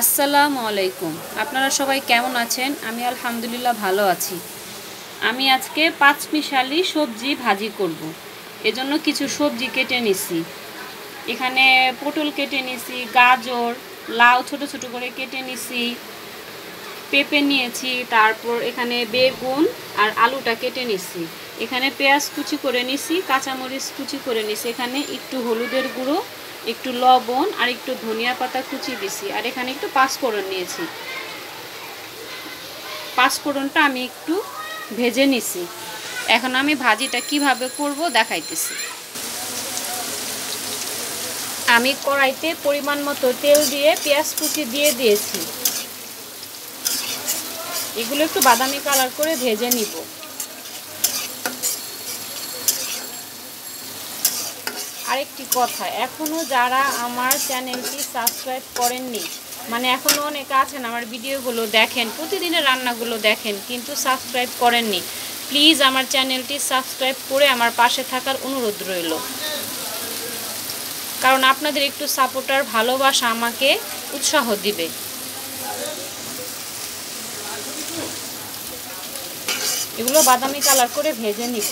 আসসালামু আলাইকুম। আপনারা সবাই কেমন আছেন? আমি আলহামদুলিল্লাহ ভালো আছি। আমি আজকে পাঁচমিশালি সবজি ভাজি করব। এজন্য কিছু সবজি কেটে নিছি। এখানে পটল কেটে নিছি, গাজর, লাউ ছোট ছোট করে কেটে নিছি, পেঁপে নিয়েছি, তারপর এখানে বেগুন আর আলুটা কেটে নিছি। এখানে পেঁয়াজ কুচি করে নিছি, কাঁচামরিচ কুচি করে নিছি। এখানে একটু হলুদের গুঁড়ো, একটু লবণ আর একটু ধনিয়া পাতা কুচি দিছি। আর এখানে একটু পাঁচফোড়ন নিয়েছি। পাঁচফোড়নটা আমি একটু ভেজে নিছি। এখন আমি ভাজিটা কিভাবে করব দেখাইতেছি। আমি কড়াইতে পরিমাণ মতো তেল দিয়ে পেঁয়াজ কুচি দিয়ে দিয়েছি। এগুলো একটু বাদামি কালার করে ভেজে নিব। আরেকটি কথা, এখনও যারা আমার চ্যানেলটি সাবস্ক্রাইব করেননি, মানে এখনও অনেকে আছেন আমার ভিডিওগুলো দেখেন, প্রতিদিনের রান্নাগুলো দেখেন, কিন্তু সাবস্ক্রাইব করেননি, প্লিজ আমার চ্যানেলটি সাবস্ক্রাইব করে আমার পাশে থাকার অনুরোধ রইল। কারণ আপনাদের একটু সাপোর্ট আর ভালোবাসা আমাকে উৎসাহ দিবে। এগুলো বাদামি কালার করে ভেজে নিব।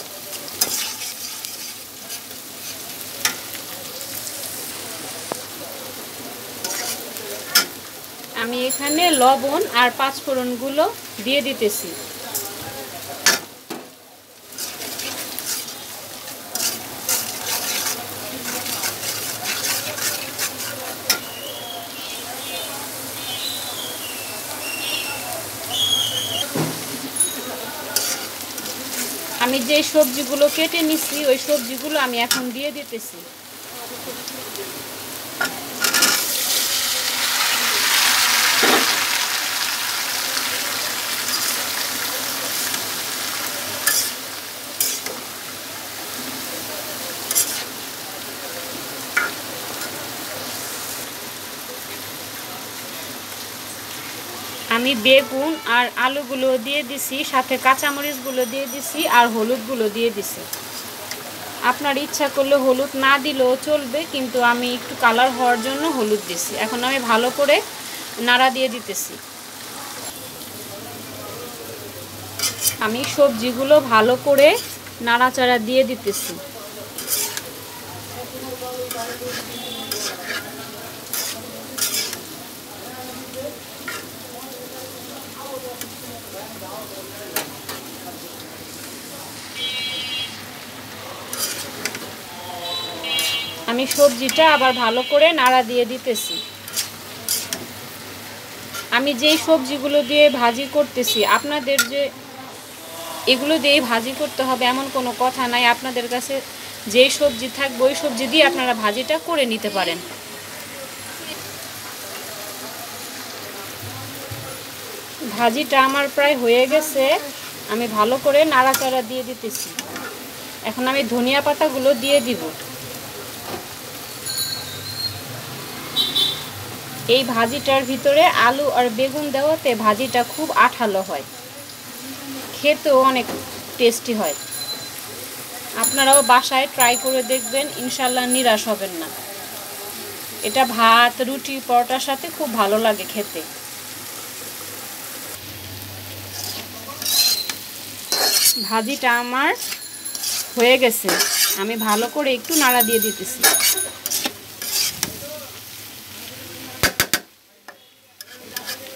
আমি এখানে লবণ আর পাঁচফোড়নগুলো দিয়ে দিতেছি। আমি যে সবজিগুলো কেটে নিছি ওই সবজিগুলো আমি এখন দিয়ে দিতেছি। আমি বেগুন আর আলুগুলো দিয়ে দিছি, সাথে কাঁচামরিচগুলো দিয়ে দিছি আর হলুদগুলো দিয়ে দিছি। আপনার ইচ্ছা করলে হলুদ না দিলেও চলবে, কিন্তু আমি একটু কালার হওয়ার জন্য হলুদ দিছি। এখন আমি ভালো করে নাড়া দিয়ে দিতেছি। আমি সবজিগুলো ভালো করে নাড়াচাড়া দিয়ে দিতেছি। আমি সবজিটা আবার ভালো করে নাড়া দিয়ে দিতেছি। আমি যেই সবজিগুলো দিয়ে ভাজি করতেছি, আপনাদের যে এগুলো দিয়ে ভাজি করতে হবে এমন কোনো কথা নাই। আপনাদের কাছে যেই সবজি থাকবে ওই সবজি দিয়ে আপনারা ভাজিটা করে নিতে পারেন। ভাজিটা আমার প্রায় হয়ে গেছে। আমি ভালো করে নাড়াচাড়া দিয়ে দিতেছি। এখন আমি ধনিয়া পাতাগুলো দিয়ে দিব। এই ভাজিটার ভিতরে আলু আর বেগুন দেওয়াতে ভাজিটা খুব আঠালো হয়, খেতেও অনেক টেস্টি হয়। আপনারাও বাসায় ট্রাই করে দেখবেন, ইনশাল্লাহ নিরাশ হবেন না। এটা ভাত, রুটি, পরোটার সাথে খুব ভালো লাগে খেতে। ভাজিটা আমার হয়ে গেছে। আমি ভালো করে একটু নাড়া দিয়ে দিতেছি।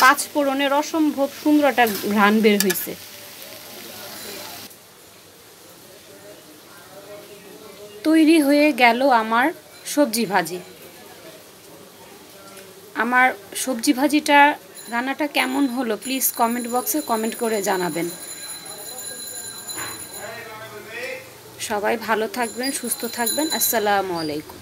পাঁচফোড়নের অসম্ভব সুন্দর একটা ঘ্রাণ বের হয়েছে। তৈরি হয়ে গেল আমার সবজি ভাজি। আমার সবজি ভাজিটা রান্নাটা কেমন হলো প্লিজ কমেন্ট বক্সে কমেন্ট করে জানাবেন। সবাই ভালো থাকবেন, সুস্থ থাকবেন। আসসালামু আলাইকুম।